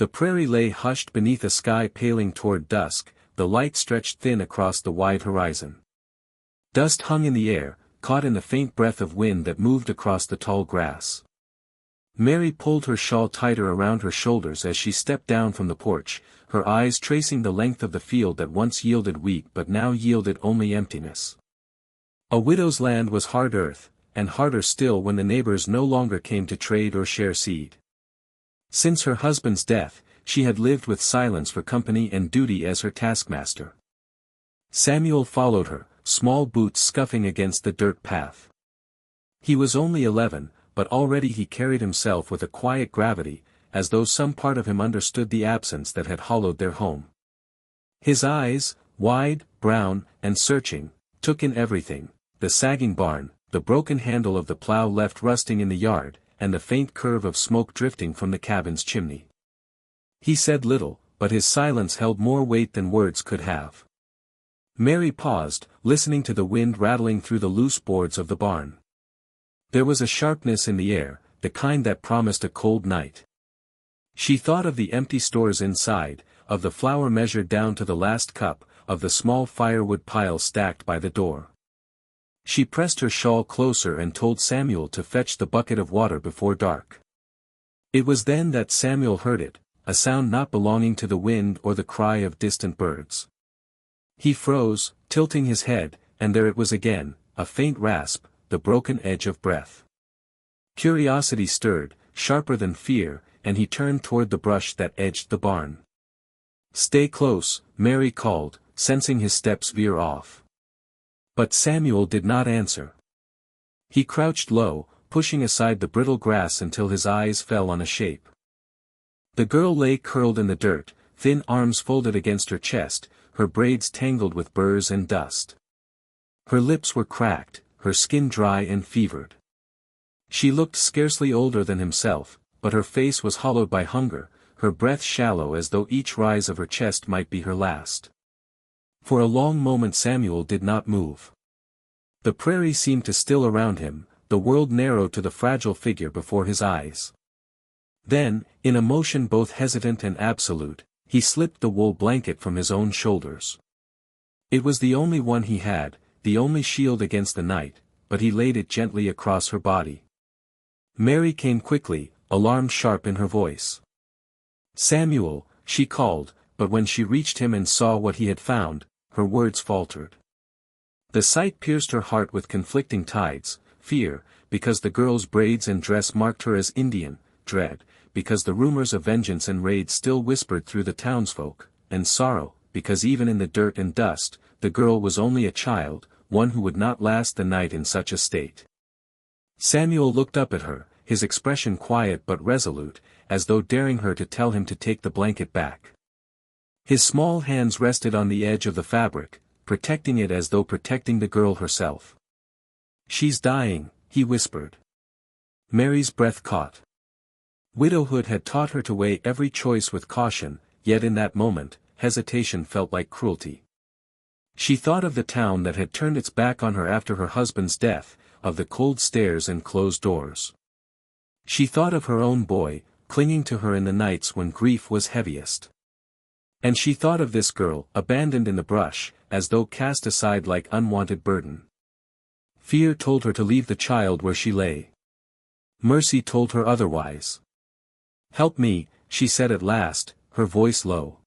The prairie lay hushed beneath a sky paling toward dusk, the light stretched thin across the wide horizon. Dust hung in the air, caught in the faint breath of wind that moved across the tall grass. Mary pulled her shawl tighter around her shoulders as she stepped down from the porch, her eyes tracing the length of the field that once yielded wheat but now yielded only emptiness. A widow's land was hard earth, and harder still when the neighbors no longer came to trade or share seed. Since her husband's death, she had lived with silence for company and duty as her taskmaster. Samuel followed her, small boots scuffing against the dirt path. He was only 11, but already he carried himself with a quiet gravity, as though some part of him understood the absence that had hollowed their home. His eyes, wide, brown, and searching, took in everything, the sagging barn, the broken handle of the plow left rusting in the yard, and the faint curve of smoke drifting from the cabin's chimney. He said little, but his silence held more weight than words could have. Mary paused, listening to the wind rattling through the loose boards of the barn. There was a sharpness in the air, the kind that promised a cold night. She thought of the empty stores inside, of the flour measured down to the last cup, of the small firewood pile stacked by the door. She pressed her shawl closer and told Samuel to fetch the bucket of water before dark. It was then that Samuel heard it, a sound not belonging to the wind or the cry of distant birds. He froze, tilting his head, and there it was again, a faint rasp, the broken edge of breath. Curiosity stirred, sharper than fear, and he turned toward the brush that edged the barn. "Stay close," Mary called, sensing his steps veer off. But Samuel did not answer. He crouched low, pushing aside the brittle grass until his eyes fell on a shape. The girl lay curled in the dirt, thin arms folded against her chest, her braids tangled with burrs and dust. Her lips were cracked, her skin dry and fevered. She looked scarcely older than himself, but her face was hollowed by hunger, her breath shallow as though each rise of her chest might be her last. For a long moment Samuel did not move. The prairie seemed to still around him, the world narrowed to the fragile figure before his eyes. Then, in a motion both hesitant and absolute, he slipped the wool blanket from his own shoulders. It was the only one he had, the only shield against the night, but he laid it gently across her body. Mary came quickly, alarm sharp in her voice. "Samuel," she called, but when she reached him and saw what he had found, her words faltered. The sight pierced her heart with conflicting tides, fear, because the girl's braids and dress marked her as Indian, dread, because the rumors of vengeance and raid still whispered through the townsfolk, and sorrow, because even in the dirt and dust, the girl was only a child, one who would not last the night in such a state. Samuel looked up at her, his expression quiet but resolute, as though daring her to tell him to take the blanket back. His small hands rested on the edge of the fabric, protecting it as though protecting the girl herself. "She's dying," he whispered. Mary's breath caught. Widowhood had taught her to weigh every choice with caution, yet in that moment, hesitation felt like cruelty. She thought of the town that had turned its back on her after her husband's death, of the cold stairs and closed doors. She thought of her own boy, clinging to her in the nights when grief was heaviest. And she thought of this girl, abandoned in the brush, as though cast aside like unwanted burden. Fear told her to leave the child where she lay. Mercy told her otherwise. "Help me," she said at last, her voice low.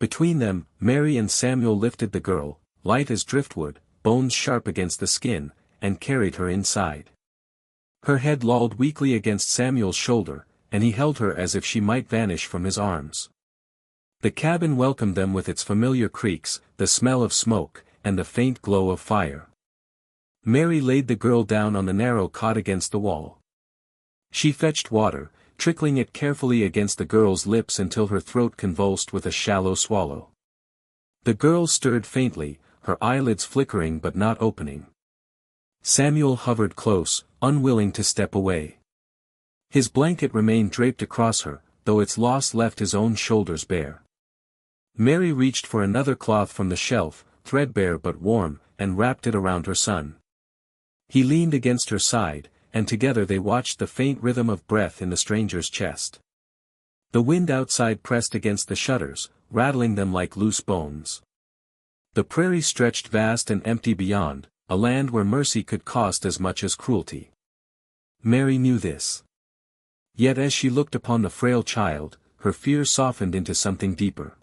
Between them, Mary and Samuel lifted the girl, light as driftwood, bones sharp against the skin, and carried her inside. Her head lolled weakly against Samuel's shoulder, and he held her as if she might vanish from his arms. The cabin welcomed them with its familiar creaks, the smell of smoke, and the faint glow of fire. Mary laid the girl down on the narrow cot against the wall. She fetched water, trickling it carefully against the girl's lips until her throat convulsed with a shallow swallow. The girl stirred faintly, her eyelids flickering but not opening. Samuel hovered close, unwilling to step away. His blanket remained draped across her, though its loss left his own shoulders bare. Mary reached for another cloth from the shelf, threadbare but warm, and wrapped it around her son. He leaned against her side, and together they watched the faint rhythm of breath in the stranger's chest. The wind outside pressed against the shutters, rattling them like loose bones. The prairie stretched vast and empty beyond, a land where mercy could cost as much as cruelty. Mary knew this. Yet as she looked upon the frail child, her fear softened into something deeper.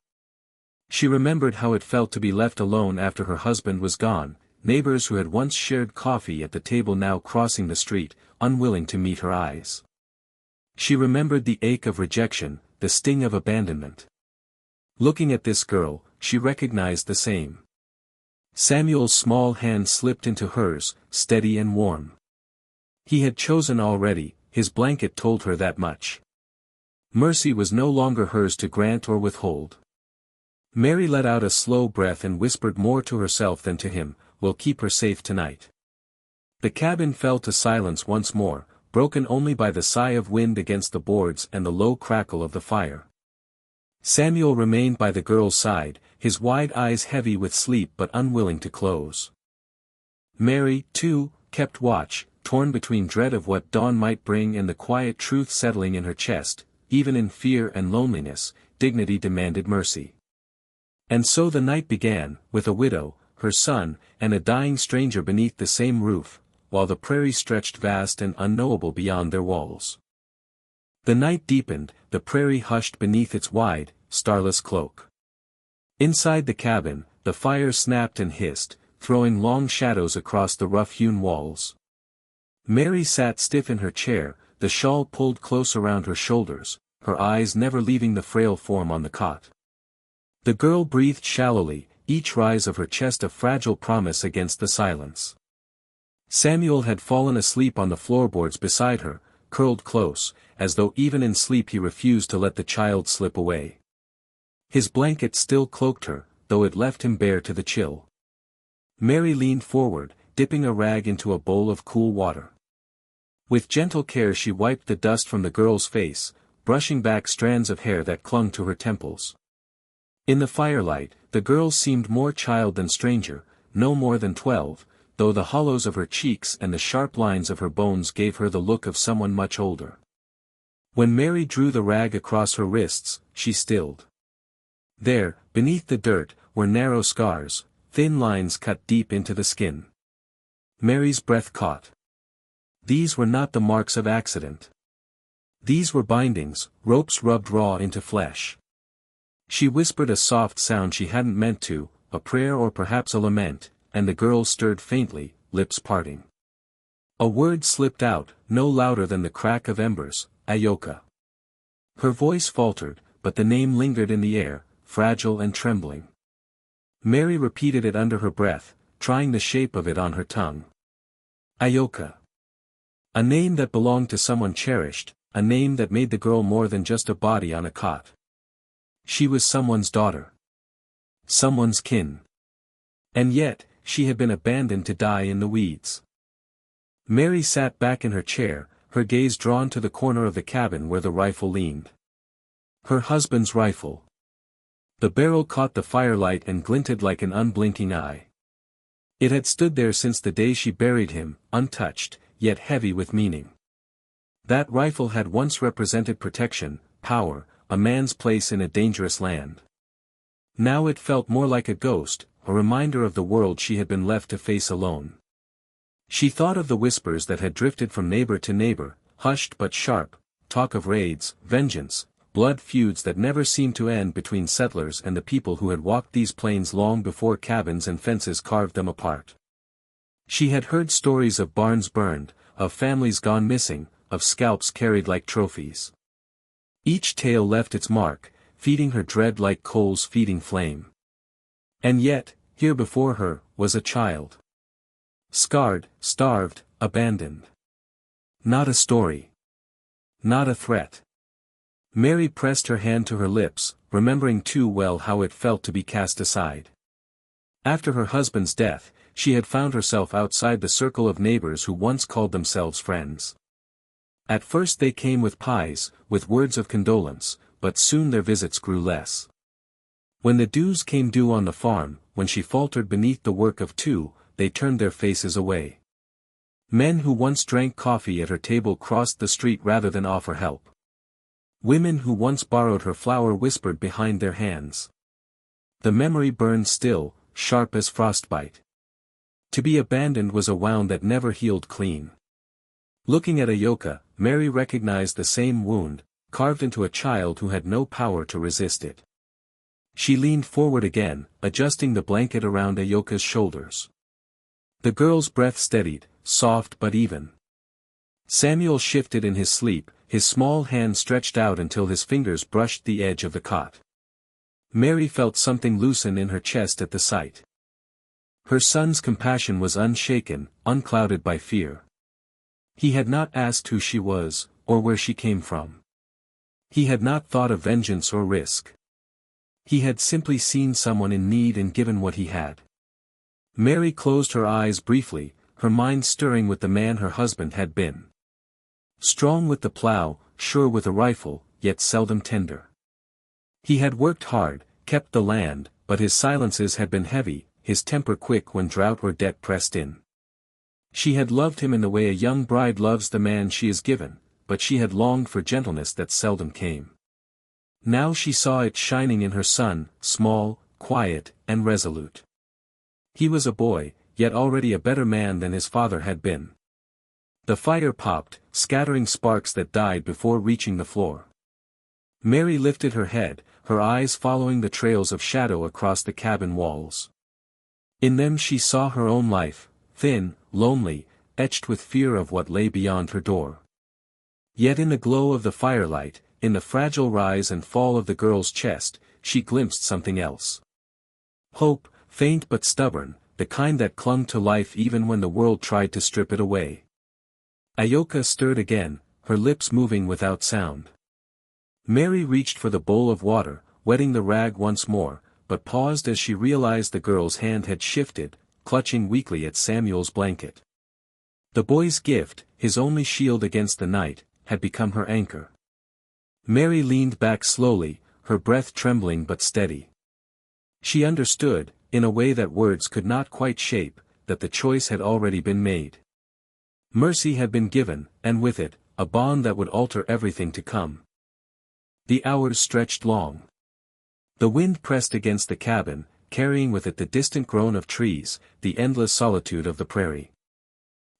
She remembered how it felt to be left alone after her husband was gone, neighbors who had once shared coffee at the table now crossing the street, unwilling to meet her eyes. She remembered the ache of rejection, the sting of abandonment. Looking at this girl, she recognized the same. Samuel's small hand slipped into hers, steady and warm. He had chosen already, his blanket told her that much. Mercy was no longer hers to grant or withhold. Mary let out a slow breath and whispered more to herself than to him, "We'll keep her safe tonight." The cabin fell to silence once more, broken only by the sigh of wind against the boards and the low crackle of the fire. Samuel remained by the girl's side, his wide eyes heavy with sleep but unwilling to close. Mary, too, kept watch, torn between dread of what dawn might bring and the quiet truth settling in her chest. Even in fear and loneliness, dignity demanded mercy. And so the night began, with a widow, her son, and a dying stranger beneath the same roof, while the prairie stretched vast and unknowable beyond their walls. The night deepened, the prairie hushed beneath its wide, starless cloak. Inside the cabin, the fire snapped and hissed, throwing long shadows across the rough-hewn walls. Mary sat stiff in her chair, the shawl pulled close around her shoulders, her eyes never leaving the frail form on the cot. The girl breathed shallowly, each rise of her chest a fragile promise against the silence. Samuel had fallen asleep on the floorboards beside her, curled close, as though even in sleep he refused to let the child slip away. His blanket still cloaked her, though it left him bare to the chill. Mary leaned forward, dipping a rag into a bowl of cool water. With gentle care she wiped the dust from the girl's face, brushing back strands of hair that clung to her temples. In the firelight, the girl seemed more child than stranger, no more than 12, though the hollows of her cheeks and the sharp lines of her bones gave her the look of someone much older. When Mary drew the rag across her wrists, she stilled. There, beneath the dirt, were narrow scars, thin lines cut deep into the skin. Mary's breath caught. These were not the marks of accident. These were bindings, ropes rubbed raw into flesh. She whispered a soft sound she hadn't meant to, a prayer or perhaps a lament, and the girl stirred faintly, lips parting. A word slipped out, no louder than the crack of embers, Ayoka. Her voice faltered, but the name lingered in the air, fragile and trembling. Mary repeated it under her breath, trying the shape of it on her tongue. Ayoka. A name that belonged to someone cherished, a name that made the girl more than just a body on a cot. She was someone's daughter. Someone's kin. And yet, she had been abandoned to die in the weeds. Mary sat back in her chair, her gaze drawn to the corner of the cabin where the rifle leaned. Her husband's rifle. The barrel caught the firelight and glinted like an unblinking eye. It had stood there since the day she buried him, untouched, yet heavy with meaning. That rifle had once represented protection, power, a man's place in a dangerous land. Now it felt more like a ghost, a reminder of the world she had been left to face alone. She thought of the whispers that had drifted from neighbor to neighbor, hushed but sharp, talk of raids, vengeance, blood feuds that never seemed to end between settlers and the people who had walked these plains long before cabins and fences carved them apart. She had heard stories of barns burned, of families gone missing, of scalps carried like trophies. Each tale left its mark, feeding her dread like coals feeding flame. And yet, here before her, was a child. Scarred, starved, abandoned. Not a story. Not a threat. Mary pressed her hand to her lips, remembering too well how it felt to be cast aside. After her husband's death, she had found herself outside the circle of neighbors who once called themselves friends. At first they came with pies, with words of condolence, but soon their visits grew less. When the dues came due on the farm, when she faltered beneath the work of two, they turned their faces away. Men who once drank coffee at her table crossed the street rather than offer help. Women who once borrowed her flour whispered behind their hands. The memory burned still, sharp as frostbite. To be abandoned was a wound that never healed clean. Looking at Ayoka, Mary recognized the same wound, carved into a child who had no power to resist it. She leaned forward again, adjusting the blanket around Ayoka's shoulders. The girl's breath steadied, soft but even. Samuel shifted in his sleep, his small hand stretched out until his fingers brushed the edge of the cot. Mary felt something loosen in her chest at the sight. Her son's compassion was unshaken, unclouded by fear. He had not asked who she was, or where she came from. He had not thought of vengeance or risk. He had simply seen someone in need and given what he had. Mary closed her eyes briefly, her mind stirring with the man her husband had been. Strong with the plow, sure with a rifle, yet seldom tender. He had worked hard, kept the land, but his silences had been heavy, his temper quick when drought or debt pressed in. She had loved him in the way a young bride loves the man she is given, but she had longed for gentleness that seldom came. Now she saw it shining in her son, small, quiet, and resolute. He was a boy, yet already a better man than his father had been. The fire popped, scattering sparks that died before reaching the floor. Mary lifted her head, her eyes following the trails of shadow across the cabin walls. In them she saw her own life, thin, lonely, etched with fear of what lay beyond her door. Yet in the glow of the firelight, in the fragile rise and fall of the girl's chest, she glimpsed something else. Hope, faint but stubborn, the kind that clung to life even when the world tried to strip it away. Ayoka stirred again, her lips moving without sound. Mary reached for the bowl of water, wetting the rag once more, but paused as she realized the girl's hand had shifted, clutching weakly at Samuel's blanket. The boy's gift, his only shield against the night, had become her anchor. Mary leaned back slowly, her breath trembling but steady. She understood, in a way that words could not quite shape, that the choice had already been made. Mercy had been given, and with it, a bond that would alter everything to come. The hours stretched long. The wind pressed against the cabin, carrying with it the distant groan of trees, the endless solitude of the prairie.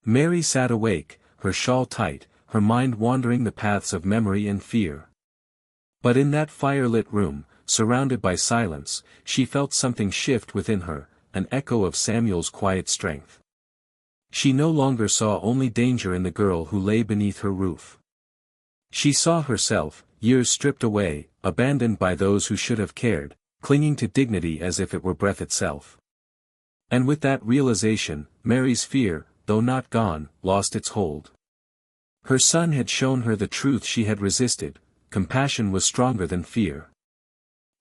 Mary sat awake, her shawl tight, her mind wandering the paths of memory and fear. But in that firelit room, surrounded by silence, she felt something shift within her, an echo of Samuel's quiet strength. She no longer saw only danger in the girl who lay beneath her roof. She saw herself, years stripped away, abandoned by those who should have cared, clinging to dignity as if it were breath itself. And with that realization, Mary's fear, though not gone, lost its hold. Her son had shown her the truth she had resisted: compassion was stronger than fear.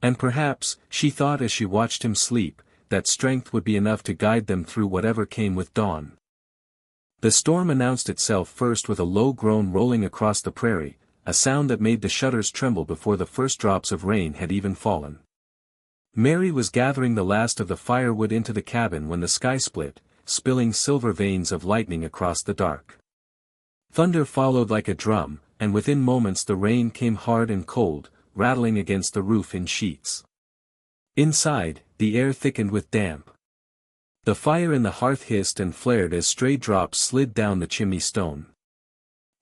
And perhaps, she thought as she watched him sleep, that strength would be enough to guide them through whatever came with dawn. The storm announced itself first with a low groan rolling across the prairie, a sound that made the shutters tremble before the first drops of rain had even fallen. Mary was gathering the last of the firewood into the cabin when the sky split, spilling silver veins of lightning across the dark. Thunder followed like a drum, and within moments the rain came hard and cold, rattling against the roof in sheets. Inside, the air thickened with damp. The fire in the hearth hissed and flared as stray drops slid down the chimney stone.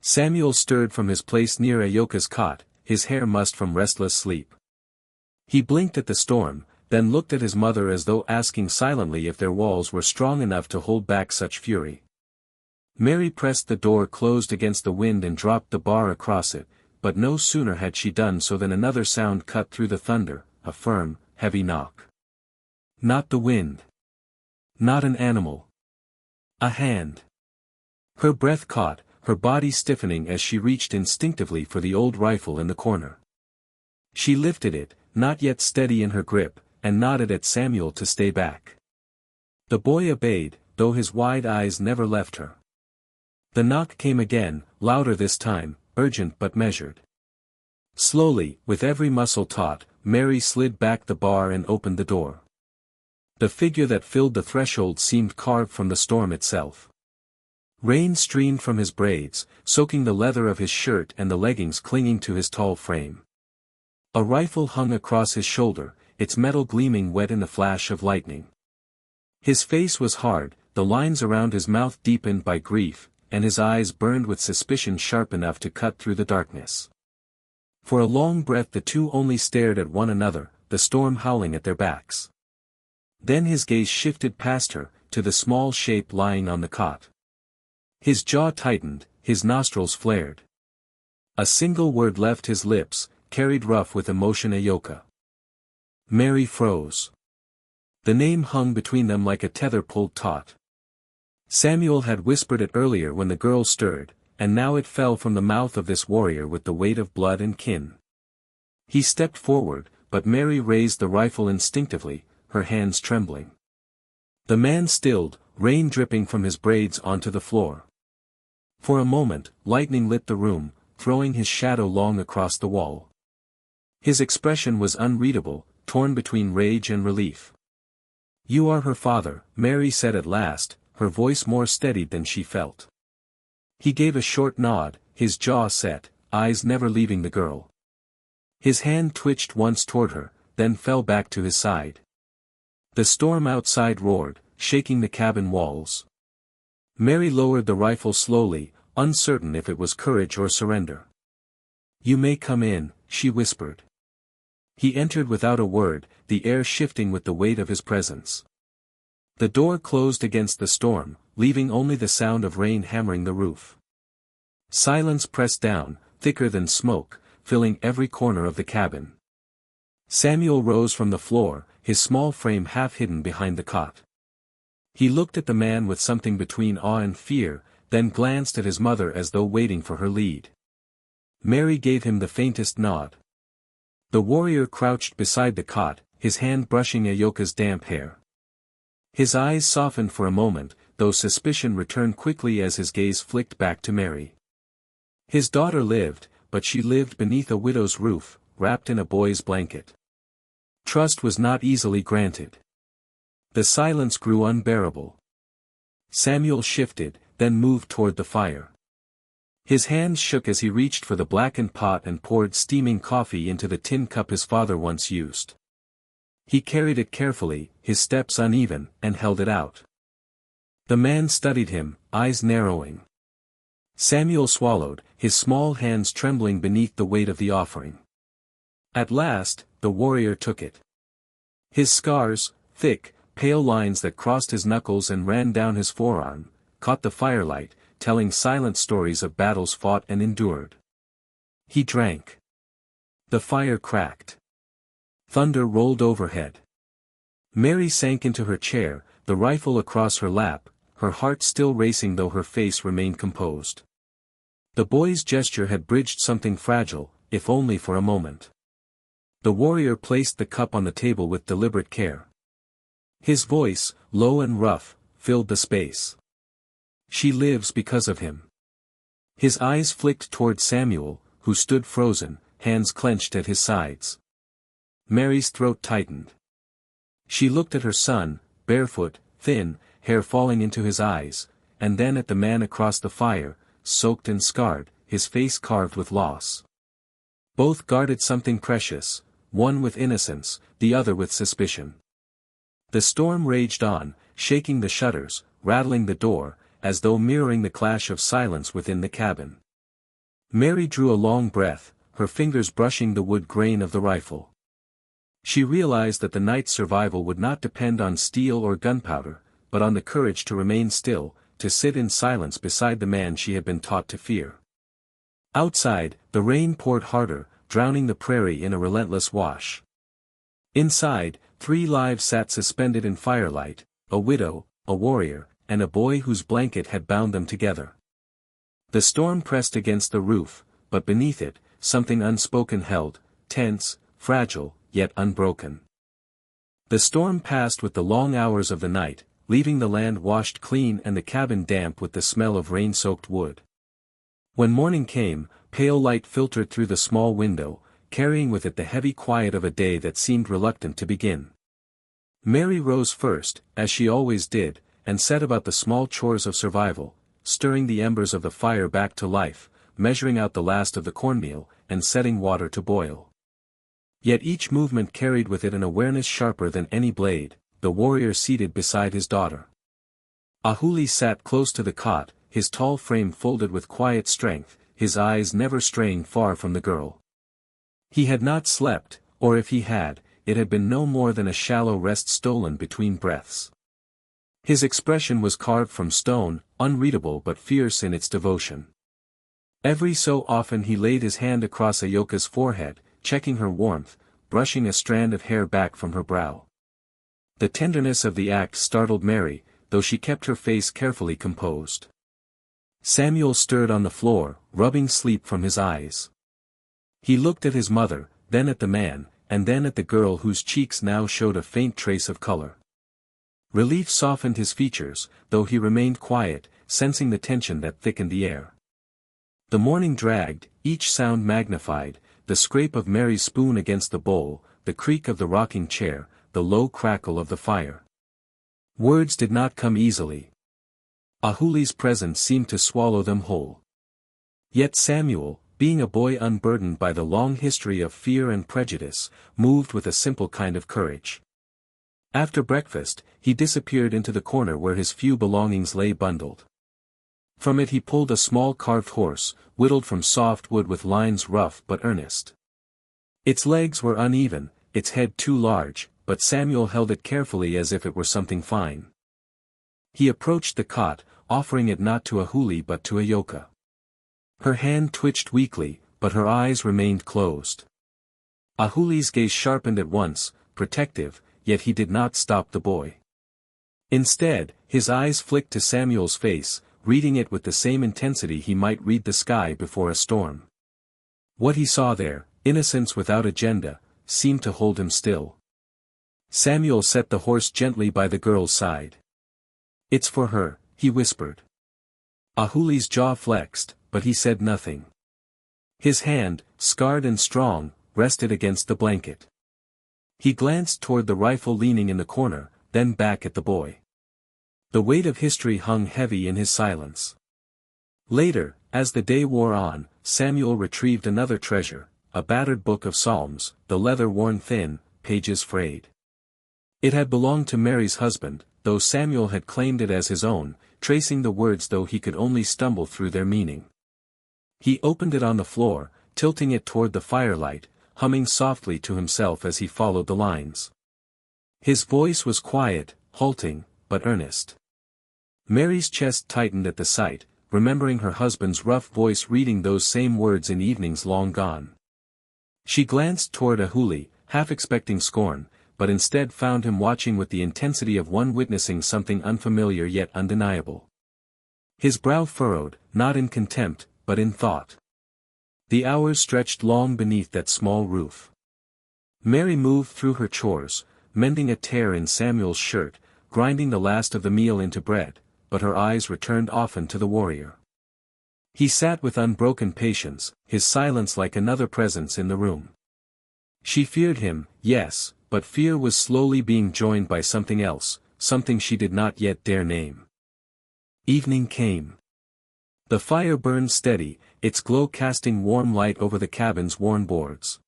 Samuel stirred from his place near Ayoka's cot, his hair mussed from restless sleep. He blinked at the storm, then looked at his mother as though asking silently if their walls were strong enough to hold back such fury. Mary pressed the door closed against the wind and dropped the bar across it, but no sooner had she done so than another sound cut through the thunder, a firm, heavy knock. Not the wind. Not an animal. A hand. Her breath caught, her body stiffening as she reached instinctively for the old rifle in the corner. She lifted it, not yet steady in her grip, and nodded at Samuel to stay back. The boy obeyed, though his wide eyes never left her. The knock came again, louder this time, urgent but measured. Slowly, with every muscle taut, Mary slid back the bar and opened the door. The figure that filled the threshold seemed carved from the storm itself. Rain streamed from his braids, soaking the leather of his shirt and the leggings clinging to his tall frame. A rifle hung across his shoulder, its metal gleaming wet in the flash of lightning. His face was hard, the lines around his mouth deepened by grief, and his eyes burned with suspicion sharp enough to cut through the darkness. For a long breath the two only stared at one another, the storm howling at their backs. Then his gaze shifted past her, to the small shape lying on the cot. His jaw tightened, his nostrils flared. A single word left his lips, carried rough with emotion. Ayoka. Mary froze. The name hung between them like a tether pulled taut. Samuel had whispered it earlier when the girl stirred, and now it fell from the mouth of this warrior with the weight of blood and kin. He stepped forward, but Mary raised the rifle instinctively, her hands trembling. The man stilled, rain dripping from his braids onto the floor. For a moment, lightning lit the room, throwing his shadow long across the wall. His expression was unreadable, torn between rage and relief. "You are her father," Mary said at last, her voice more steadied than she felt. He gave a short nod, his jaw set, eyes never leaving the girl. His hand twitched once toward her, then fell back to his side. The storm outside roared, shaking the cabin walls. Mary lowered the rifle slowly, uncertain if it was courage or surrender. "You may come in," she whispered. He entered without a word, the air shifting with the weight of his presence. The door closed against the storm, leaving only the sound of rain hammering the roof. Silence pressed down, thicker than smoke, filling every corner of the cabin. Samuel rose from the floor, his small frame half hidden behind the cot. He looked at the man with something between awe and fear, then glanced at his mother as though waiting for her lead. Mary gave him the faintest nod. The warrior crouched beside the cot, his hand brushing Ayoka's damp hair. His eyes softened for a moment, though suspicion returned quickly as his gaze flicked back to Mary. His daughter lived, but she lived beneath a widow's roof, wrapped in a boy's blanket. Trust was not easily granted. The silence grew unbearable. Samuel shifted, then moved toward the fire. His hands shook as he reached for the blackened pot and poured steaming coffee into the tin cup his father once used. He carried it carefully, his steps uneven, and held it out. The man studied him, eyes narrowing. Samuel swallowed, his small hands trembling beneath the weight of the offering. At last, the warrior took it. His scars, thick, pale lines that crossed his knuckles and ran down his forearm, caught the firelight, telling silent stories of battles fought and endured. He drank. The fire cracked. Thunder rolled overhead. Mary sank into her chair, the rifle across her lap, her heart still racing though her face remained composed. The boy's gesture had bridged something fragile, if only for a moment. The warrior placed the cup on the table with deliberate care. His voice, low and rough, filled the space. "She lives because of him." His eyes flicked toward Samuel, who stood frozen, hands clenched at his sides. Mary's throat tightened. She looked at her son, barefoot, thin, hair falling into his eyes, and then at the man across the fire, soaked and scarred, his face carved with loss. Both guarded something precious, one with innocence, the other with suspicion. The storm raged on, shaking the shutters, rattling the door, as though mirroring the clash of silence within the cabin. Mary drew a long breath, her fingers brushing the wood grain of the rifle. She realized that the night's survival would not depend on steel or gunpowder, but on the courage to remain still, to sit in silence beside the man she had been taught to fear. Outside, the rain poured harder, drowning the prairie in a relentless wash. Inside, 3 lives sat suspended in firelight, a widow, a warrior, and a boy whose blanket had bound them together. The storm pressed against the roof, but beneath it, something unspoken held, tense, fragile, yet unbroken. The storm passed with the long hours of the night, leaving the land washed clean and the cabin damp with the smell of rain-soaked wood. When morning came, pale light filtered through the small window, carrying with it the heavy quiet of a day that seemed reluctant to begin. Mary rose first, as she always did, and set about the small chores of survival, stirring the embers of the fire back to life, measuring out the last of the cornmeal, and setting water to boil. Yet each movement carried with it an awareness sharper than any blade, the warrior seated beside his daughter. Ahuli sat close to the cot, his tall frame folded with quiet strength, his eyes never straying far from the girl. He had not slept, or if he had, it had been no more than a shallow rest stolen between breaths. His expression was carved from stone, unreadable but fierce in its devotion. Every so often he laid his hand across Ayoka's forehead, checking her warmth, brushing a strand of hair back from her brow. The tenderness of the act startled Mary, though she kept her face carefully composed. Samuel stirred on the floor, rubbing sleep from his eyes. He looked at his mother, then at the man, and then at the girl whose cheeks now showed a faint trace of color. Relief softened his features, though he remained quiet, sensing the tension that thickened the air. The morning dragged, each sound magnified, the scrape of Mary's spoon against the bowl, the creak of the rocking chair, the low crackle of the fire. Words did not come easily. Ahuli's presence seemed to swallow them whole. Yet Samuel, being a boy unburdened by the long history of fear and prejudice, moved with a simple kind of courage. After breakfast, he disappeared into the corner where his few belongings lay bundled. From it he pulled a small carved horse, whittled from soft wood with lines rough but earnest. Its legs were uneven, its head too large, but Samuel held it carefully as if it were something fine. He approached the cot, offering it not to Ahuli but to Ayoka. Her hand twitched weakly, but her eyes remained closed. Ahuli's gaze sharpened at once, protective, yet he did not stop the boy. Instead, his eyes flicked to Samuel's face, reading it with the same intensity he might read the sky before a storm. What he saw there, innocence without agenda, seemed to hold him still. Samuel set the horse gently by the girl's side. "It's for her," he whispered. Ahuli's jaw flexed, but he said nothing. His hand, scarred and strong, rested against the blanket. He glanced toward the rifle leaning in the corner, then back at the boy. The weight of history hung heavy in his silence. Later, as the day wore on, Samuel retrieved another treasure, a battered book of Psalms, the leather worn thin, pages frayed. It had belonged to Mary's husband, though Samuel had claimed it as his own, tracing the words though he could only stumble through their meaning. He opened it on the floor, tilting it toward the firelight, humming softly to himself as he followed the lines. His voice was quiet, halting, but earnest. Mary's chest tightened at the sight, remembering her husband's rough voice reading those same words in evenings long gone. She glanced toward Ahuli, half expecting scorn, but instead found him watching with the intensity of one witnessing something unfamiliar yet undeniable. His brow furrowed, not in contempt, but in thought. The hours stretched long beneath that small roof. Mary moved through her chores, mending a tear in Samuel's shirt, grinding the last of the meal into bread, but her eyes returned often to the warrior. He sat with unbroken patience, his silence like another presence in the room. She feared him, yes, but fear was slowly being joined by something else, something she did not yet dare name. Evening came. The fire burned steady, its glow casting warm light over the cabin's worn boards.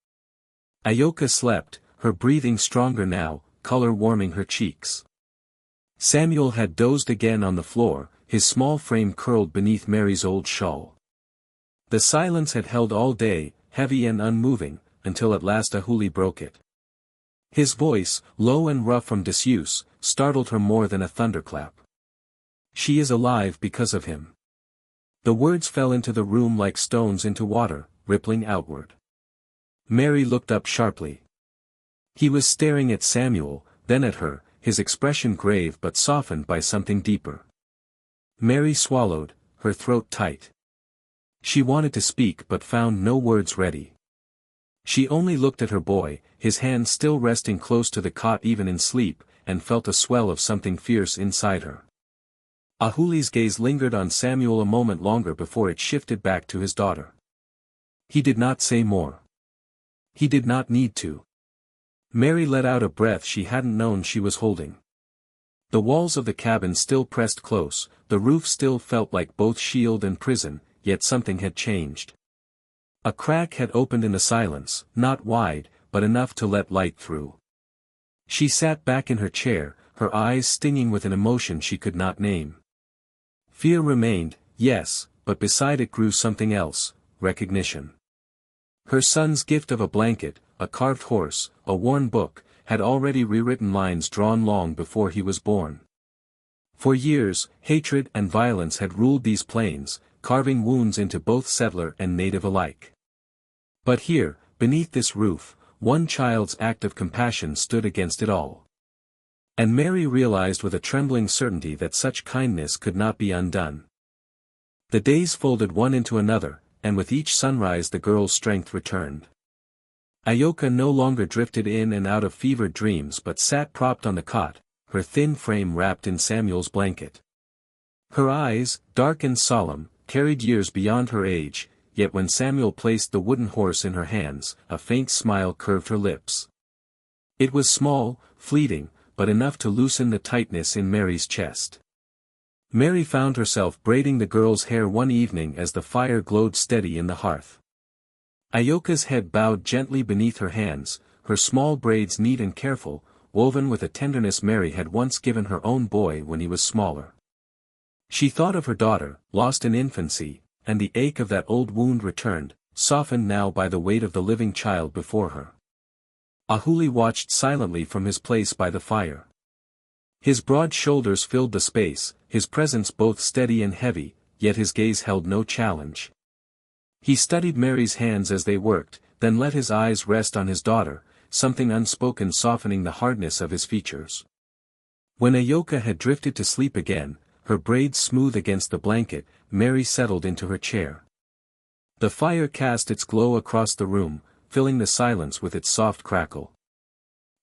Ayoka slept, her breathing stronger now, color warming her cheeks. Samuel had dozed again on the floor, his small frame curled beneath Mary's old shawl. The silence had held all day, heavy and unmoving, until at last Ahuli broke it. His voice, low and rough from disuse, startled her more than a thunderclap. "She is alive because of him." The words fell into the room like stones into water, rippling outward. Mary looked up sharply. He was staring at Samuel, then at her, his expression grave but softened by something deeper. Mary swallowed, her throat tight. She wanted to speak but found no words ready. She only looked at her boy, his hand still resting close to the cot even in sleep, and felt a swell of something fierce inside her. Ahuli's gaze lingered on Samuel a moment longer before it shifted back to his daughter. He did not say more. He did not need to. Mary let out a breath she hadn't known she was holding. The walls of the cabin still pressed close, the roof still felt like both shield and prison, yet something had changed. A crack had opened in the silence, not wide, but enough to let light through. She sat back in her chair, her eyes stinging with an emotion she could not name. Fear remained, yes, but beside it grew something else, recognition. Her son's gift of a blanket, a carved horse, a worn book, had already rewritten lines drawn long before he was born. For years, hatred and violence had ruled these plains, carving wounds into both settler and native alike. But here, beneath this roof, one child's act of compassion stood against it all. And Mary realized with a trembling certainty that such kindness could not be undone. The days folded one into another, and with each sunrise the girl's strength returned. Ayoka no longer drifted in and out of fevered dreams but sat propped on the cot, her thin frame wrapped in Samuel's blanket. Her eyes, dark and solemn, carried years beyond her age, yet when Samuel placed the wooden horse in her hands, a faint smile curved her lips. It was small, fleeting, but enough to loosen the tightness in Mary's chest. Mary found herself braiding the girl's hair one evening as the fire glowed steady in the hearth. Ayoka's head bowed gently beneath her hands, her small braids neat and careful, woven with a tenderness Mary had once given her own boy when he was smaller. She thought of her daughter, lost in infancy, and the ache of that old wound returned, softened now by the weight of the living child before her. Ahuli watched silently from his place by the fire. His broad shoulders filled the space, his presence both steady and heavy, yet his gaze held no challenge. He studied Mary's hands as they worked, then let his eyes rest on his daughter, something unspoken softening the hardness of his features. When Ayoka had drifted to sleep again, her braids smooth against the blanket, Mary settled into her chair. The fire cast its glow across the room, filling the silence with its soft crackle.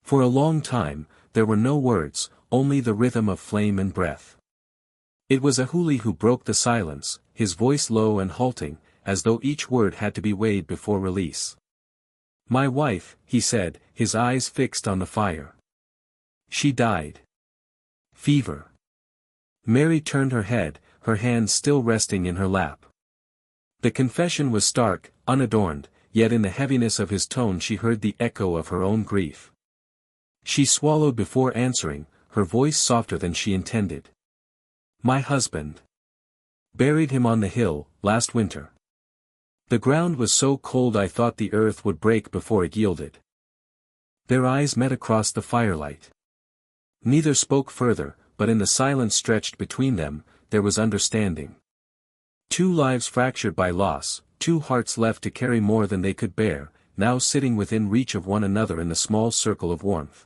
For a long time, there were no words, only the rhythm of flame and breath. It was Ahuli who broke the silence, his voice low and halting, as though each word had to be weighed before release. "My wife," he said, his eyes fixed on the fire. "She died. Fever." Mary turned her head, her hands still resting in her lap. The confession was stark, unadorned, yet in the heaviness of his tone she heard the echo of her own grief. She swallowed before answering, her voice softer than she intended. "My husband. Buried him on the hill, last winter. The ground was so cold I thought the earth would break before it yielded." Their eyes met across the firelight. Neither spoke further, but in the silence stretched between them, there was understanding. Two lives fractured by loss, two hearts left to carry more than they could bear, now sitting within reach of one another in the small circle of warmth.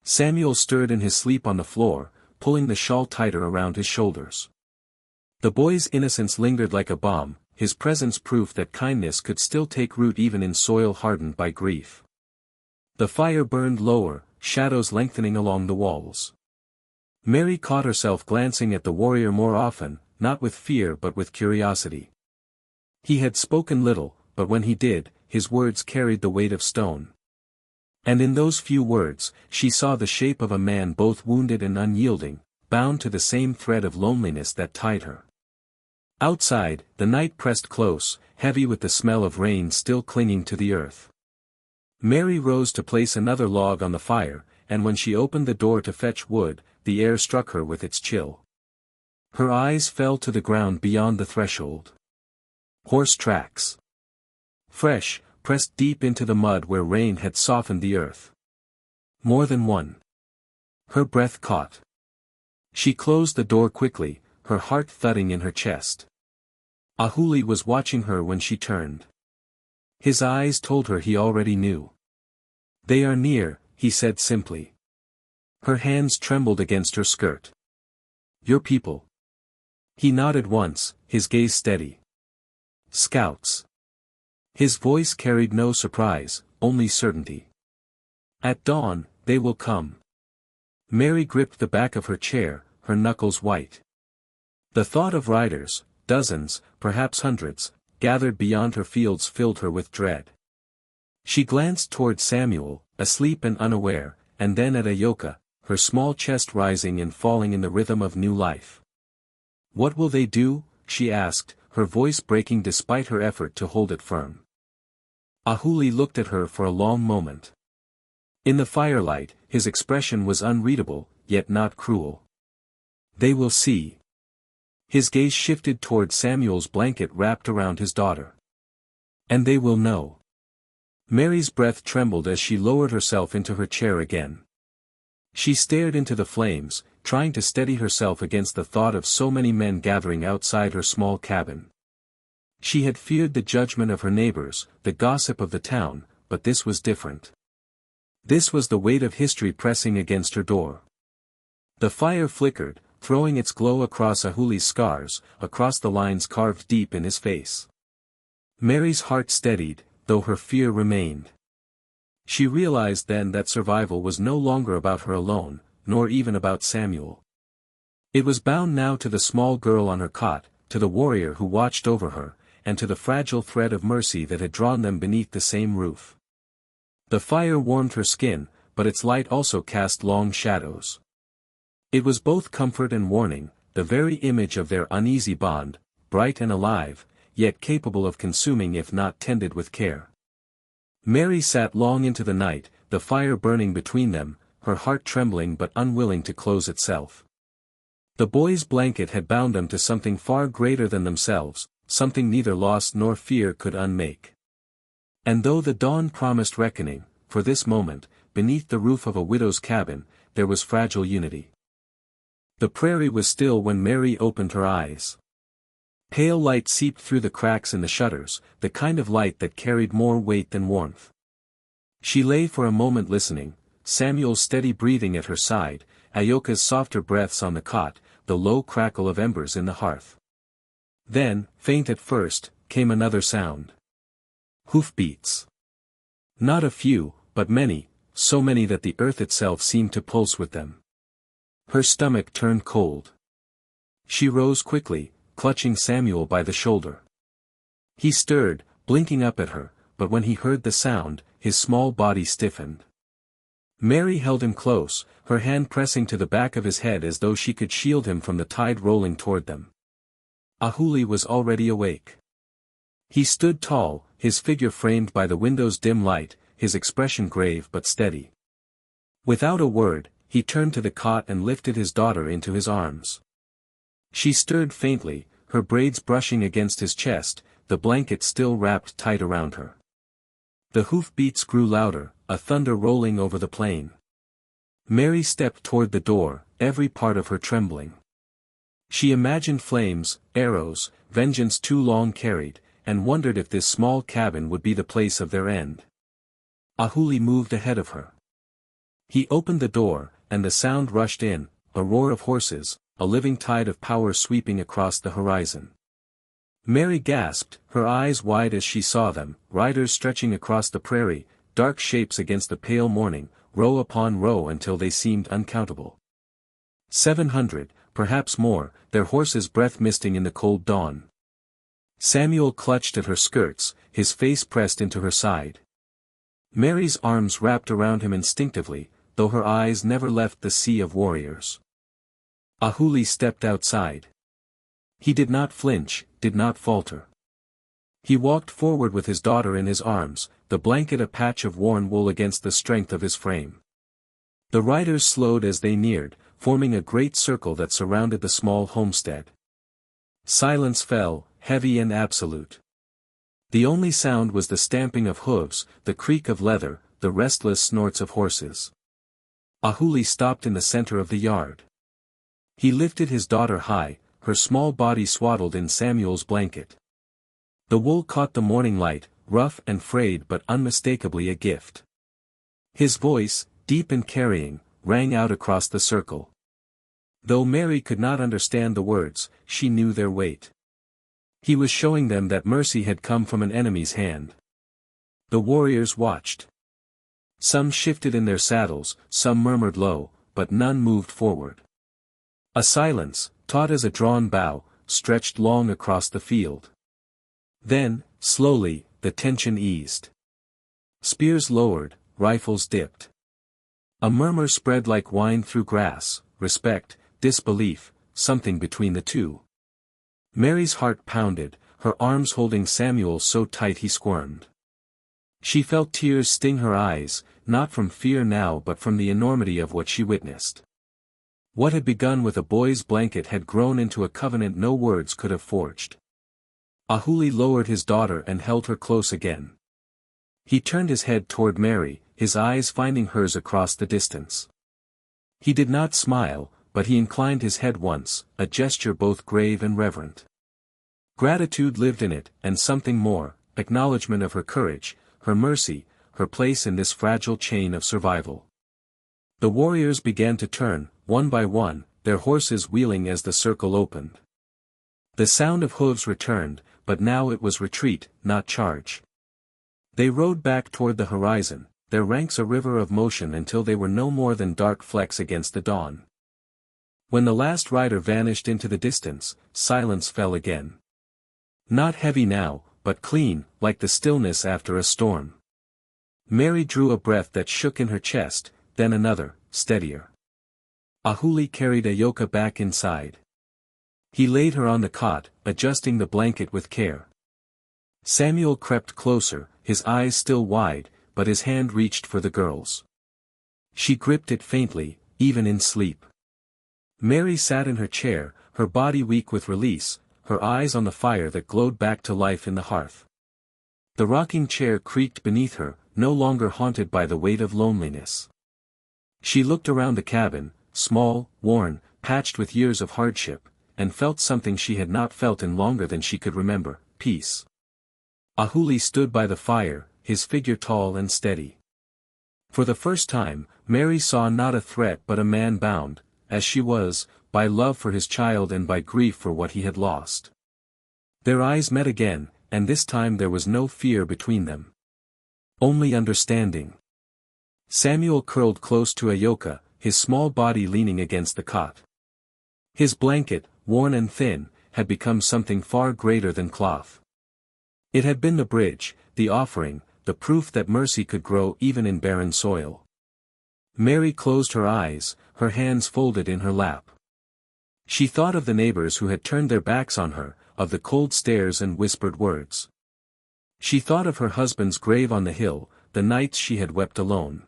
Samuel stirred in his sleep on the floor, pulling the shawl tighter around his shoulders. The boy's innocence lingered like a bomb, his presence proof that kindness could still take root even in soil hardened by grief. The fire burned lower, shadows lengthening along the walls. Mary caught herself glancing at the warrior more often, not with fear but with curiosity. He had spoken little, but when he did, his words carried the weight of stone. And in those few words, she saw the shape of a man both wounded and unyielding, bound to the same thread of loneliness that tied her. Outside, the night pressed close, heavy with the smell of rain still clinging to the earth. Mary rose to place another log on the fire, and when she opened the door to fetch wood, the air struck her with its chill. Her eyes fell to the ground beyond the threshold. Horse tracks. Fresh, pressed deep into the mud where rain had softened the earth. More than one. Her breath caught. She closed the door quickly, her heart thudding in her chest. Ahuli was watching her when she turned. His eyes told her he already knew. "They are near," he said simply. Her hands trembled against her skirt. "Your people." He nodded once, his gaze steady. "Scouts." His voice carried no surprise, only certainty. "At dawn, they will come." Mary gripped the back of her chair, her knuckles white. The thought of riders, dozens, perhaps hundreds, gathered beyond her fields filled her with dread. She glanced toward Samuel, asleep and unaware, and then at Ayoka, her small chest rising and falling in the rhythm of new life. "What will they do?" she asked, her voice breaking despite her effort to hold it firm. Ahuli looked at her for a long moment. In the firelight, his expression was unreadable, yet not cruel. "They will see." His gaze shifted toward Samuel's blanket wrapped around his daughter. "And they will know." Mary's breath trembled as she lowered herself into her chair again. She stared into the flames, trying to steady herself against the thought of so many men gathering outside her small cabin. She had feared the judgment of her neighbors, the gossip of the town, but this was different. This was the weight of history pressing against her door. The fire flickered, throwing its glow across Ahuli's scars, across the lines carved deep in his face. Mary's heart steadied, though her fear remained. She realized then that survival was no longer about her alone, nor even about Samuel. It was bound now to the small girl on her cot, to the warrior who watched over her, and to the fragile thread of mercy that had drawn them beneath the same roof. The fire warmed her skin, but its light also cast long shadows. It was both comfort and warning, the very image of their uneasy bond, bright and alive, yet capable of consuming if not tended with care. Mary sat long into the night, the fire burning between them, her heart trembling but unwilling to close itself. The boy's blanket had bound them to something far greater than themselves, something neither loss nor fear could unmake. And though the dawn promised reckoning, for this moment, beneath the roof of a widow's cabin, there was fragile unity. The prairie was still when Mary opened her eyes. Pale light seeped through the cracks in the shutters, the kind of light that carried more weight than warmth. She lay for a moment listening, Samuel's steady breathing at her side, Ayoka's softer breaths on the cot, the low crackle of embers in the hearth. Then, faint at first, came another sound. Hoofbeats. Not a few, but many, so many that the earth itself seemed to pulse with them. Her stomach turned cold. She rose quickly, clutching Samuel by the shoulder. He stirred, blinking up at her, but when he heard the sound, his small body stiffened. Mary held him close, her hand pressing to the back of his head as though she could shield him from the tide rolling toward them. Ahuli was already awake. He stood tall, his figure framed by the window's dim light, his expression grave but steady. Without a word, he turned to the cot and lifted his daughter into his arms. She stirred faintly, her braids brushing against his chest, the blanket still wrapped tight around her. The hoofbeats grew louder, a thunder rolling over the plain. Mary stepped toward the door, every part of her trembling. She imagined flames, arrows, vengeance too long carried, and wondered if this small cabin would be the place of their end. Ahuli moved ahead of her. He opened the door, and the sound rushed in, a roar of horses, a living tide of power sweeping across the horizon. Mary gasped, her eyes wide as she saw them, riders stretching across the prairie, dark shapes against the pale morning, row upon row until they seemed uncountable. 700, perhaps more, their horses' breath misting in the cold dawn. Samuel clutched at her skirts, his face pressed into her side. Mary's arms wrapped around him instinctively, though her eyes never left the sea of warriors. Ahuli stepped outside. He did not flinch, did not falter. He walked forward with his daughter in his arms, the blanket a patch of worn wool against the strength of his frame. The riders slowed as they neared, forming a great circle that surrounded the small homestead. Silence fell, heavy and absolute. The only sound was the stamping of hooves, the creak of leather, the restless snorts of horses. Ahuli stopped in the center of the yard. He lifted his daughter high, her small body swaddled in Samuel's blanket. The wool caught the morning light, rough and frayed but unmistakably a gift. His voice, deep and carrying, rang out across the circle. Though Mary could not understand the words, she knew their weight. He was showing them that mercy had come from an enemy's hand. The warriors watched. Some shifted in their saddles, some murmured low, but none moved forward. A silence, taut as a drawn bow, stretched long across the field. Then, slowly, the tension eased. Spears lowered, rifles dipped. A murmur spread like wine through grass, respect, disbelief, something between the two. Mary's heart pounded, her arms holding Samuel so tight he squirmed. She felt tears sting her eyes, not from fear now but from the enormity of what she witnessed. What had begun with a boy's blanket had grown into a covenant no words could have forged. Ahuli lowered his daughter and held her close again. He turned his head toward Mary, his eyes finding hers across the distance. He did not smile, but he inclined his head once, a gesture both grave and reverent. Gratitude lived in it, and something more, acknowledgement of her courage, her mercy, her place in this fragile chain of survival. The warriors began to turn, one by one, their horses wheeling as the circle opened. The sound of hooves returned, but now it was retreat, not charge. They rode back toward the horizon, their ranks a river of motion until they were no more than dark flecks against the dawn. When the last rider vanished into the distance, silence fell again. Not heavy now, but clean, like the stillness after a storm. Mary drew a breath that shook in her chest, then another, steadier. Ahuli carried Ayoka back inside. He laid her on the cot, adjusting the blanket with care. Samuel crept closer, his eyes still wide, but his hand reached for the girl's. She gripped it faintly, even in sleep. Mary sat in her chair, her body weak with release, her eyes on the fire that glowed back to life in the hearth. The rocking chair creaked beneath her, no longer haunted by the weight of loneliness. She looked around the cabin, small, worn, patched with years of hardship, and felt something she had not felt in longer than she could remember, peace. Ahuli stood by the fire, his figure tall and steady. For the first time, Mary saw not a threat but a man bound, as she was, by love for his child and by grief for what he had lost. Their eyes met again, and this time there was no fear between them. Only understanding. Samuel curled close to Ayoka, his small body leaning against the cot. His blanket, worn and thin, had become something far greater than cloth. It had been the bridge, the offering, the proof that mercy could grow even in barren soil. Mary closed her eyes, her hands folded in her lap. She thought of the neighbors who had turned their backs on her, of the cold stares and whispered words. She thought of her husband's grave on the hill, the nights she had wept alone.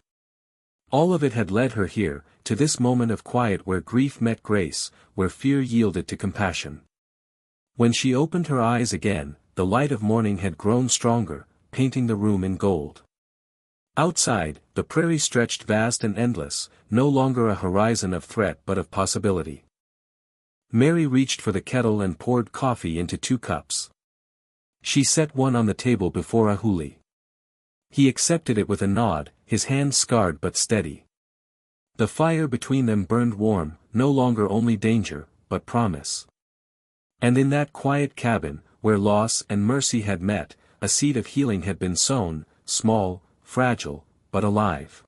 All of it had led her here, to this moment of quiet where grief met grace, where fear yielded to compassion. When she opened her eyes again, the light of morning had grown stronger, painting the room in gold. Outside, the prairie stretched vast and endless, no longer a horizon of threat but of possibility. Mary reached for the kettle and poured coffee into 2 cups. She set one on the table before Ahuli. He accepted it with a nod, his hand scarred but steady. The fire between them burned warm, no longer only danger, but promise. And in that quiet cabin, where loss and mercy had met, a seed of healing had been sown, small, fragile, but alive.